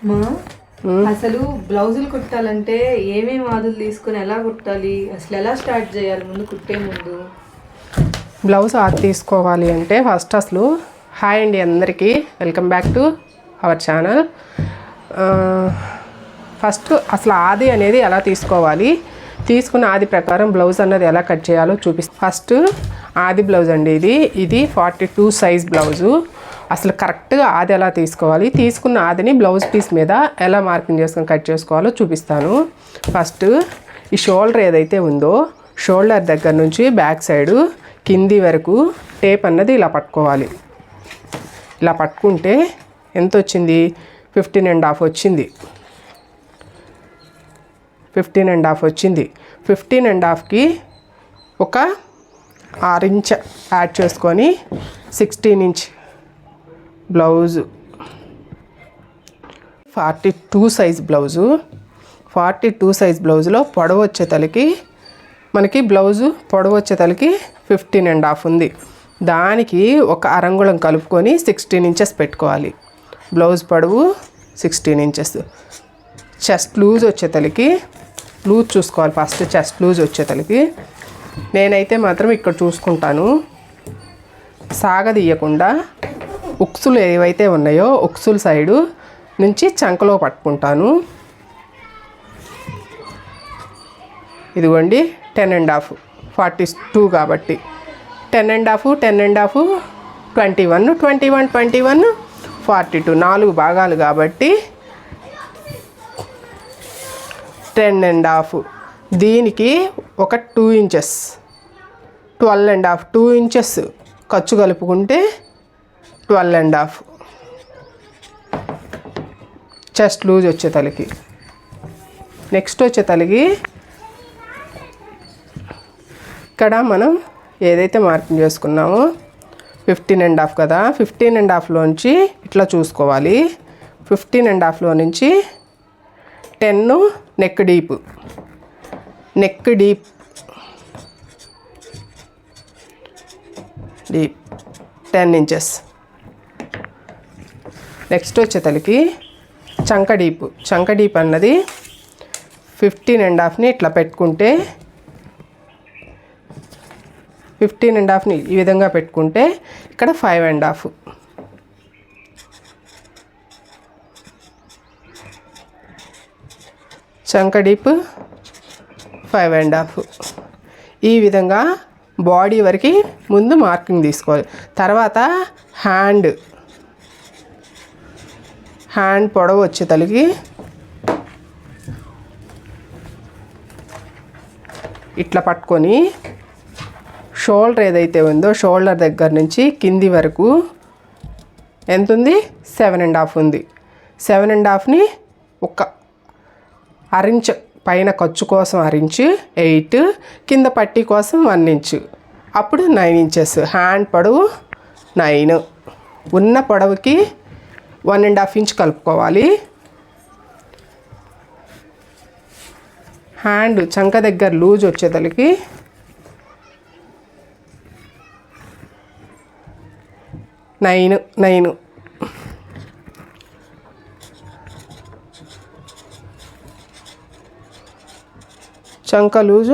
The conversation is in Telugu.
మా అసలు బ్లౌజులు కుట్టాలంటే ఏమేమి ఆదులు తీసుకొని ఎలా కుట్టాలి, అసలు ఎలా స్టార్ట్ చేయాలి ముందు కుట్టే ముందు? బ్లౌజ్ ఆది తీసుకోవాలి అంటే ఫస్ట్ అసలు హాయ్ అండి అందరికీ, welcome back to our channel. First అసలు ఆది అనేది ఎలా తీసుకోవాలి, తీసుకున్న ఆది ప్రకారం బ్లౌజ్ అన్నది ఎలా కట్ చేయాలో చూపిస్తాను. ఫస్ట్ ఆది బ్లౌజ్ అండి, ఇది 42 సైజ్ బ్లౌజు. అసలు కరెక్ట్గా ఆది ఎలా తీసుకోవాలి, తీసుకున్న ఆదిని బ్లౌజ్ పీస్ మీద ఎలా మార్కింగ్ చేసుకొని కట్ చేసుకోవాలో చూపిస్తాను. ఫస్ట్ ఈ షోల్డర్ ఏదైతే ఉందో షోల్డర్ దగ్గర నుంచి బ్యాక్ సైడు కింది వరకు టేప్ అన్నది ఇలా పట్టుకోవాలి. ఇలా పట్టుకుంటే ఎంత వచ్చింది, 15.5 వచ్చింది. 15.5 వచ్చింది. 15.5కి ఒక 6 ఇంచ్ యాడ్ చేసుకొని 16 inch blouse. 42 size blouse. 42 size బ్లౌజులో పొడవు వచ్చే తలకి మనకి బ్లౌజు పొడవు వచ్చే తలకి 15.5 ఉంది. దానికి ఒక అరంగుళం కలుపుకొని 16 ఇంచెస్ పెట్టుకోవాలి. బ్లౌజ్ పొడవు 16 ఇంచెస్. చెస్ట్ లూజ్ వచ్చే తలకి లూజ్ చూసుకోవాలి. ఫస్ట్ చెస్ట్ లూజ్ వచ్చే తలకి నేనైతే మాత్రం ఇక్కడ చూసుకుంటాను, సాగదీయకుండా ఉక్సులు ఏవైతే ఉన్నాయో ఉక్సుల సైడు నుంచి చంకలో పట్టుకుంటాను. ఇదిగోండి 10.5, 42 కాబట్టి 10.5, 10.5, 21, 21, 21, 42 4 భాగాలు కాబట్టి 10.5. దీనికి ఒక 2 ఇంచెస్ 12.5, 2 ఇంచెస్ ఖర్చు కలుపుకుంటే 12.5 చెస్ట్ లూజ్ వచ్చే తలకి. నెక్స్ట్ వచ్చే తలకి ఇక్కడ మనం ఏదైతే మార్కింగ్ చేసుకున్నామో 15.5 కదా, 15.5లోంచి ఇట్లా చూసుకోవాలి. 15.5లో నుంచి 10 neck deep, neck deep 10 inches. Next వచ్చే తలకి చంక డీప్ అన్నది 15.5ని ఇట్లా పెట్టుకుంటే 15.5ని ఈ విధంగా పెట్టుకుంటే ఇక్కడ 5.5. చంక డీప్ 5.5. ఈ విధంగా బాడీ వరకు ముందు మార్కింగ్ తీసుకోవాలి. తర్వాత హ్యాండ్ పొడవు వచ్చే తలకి ఇట్లా పట్టుకొని షోల్డర్ ఏదైతే ఉందో షోల్డర్ దగ్గర నుంచి కింది వరకు ఎంత ఉంది, 7.5 ఉంది. 7.5ని ఒక అరించ్ పైన ఖర్చు కోసం అరించు 8, కింద పట్టీ కోసం 1 ఇంచు, అప్పుడు 9 ఇంచెస్. హ్యాండ్ పొడవు 9. ఉన్న పొడవుకి 1.5 ఇంచ్ కలుపుకోవాలి. హ్యాండ్ చంక దగ్గర లూజ్ వచ్చేతలకి 9. చంక లూజు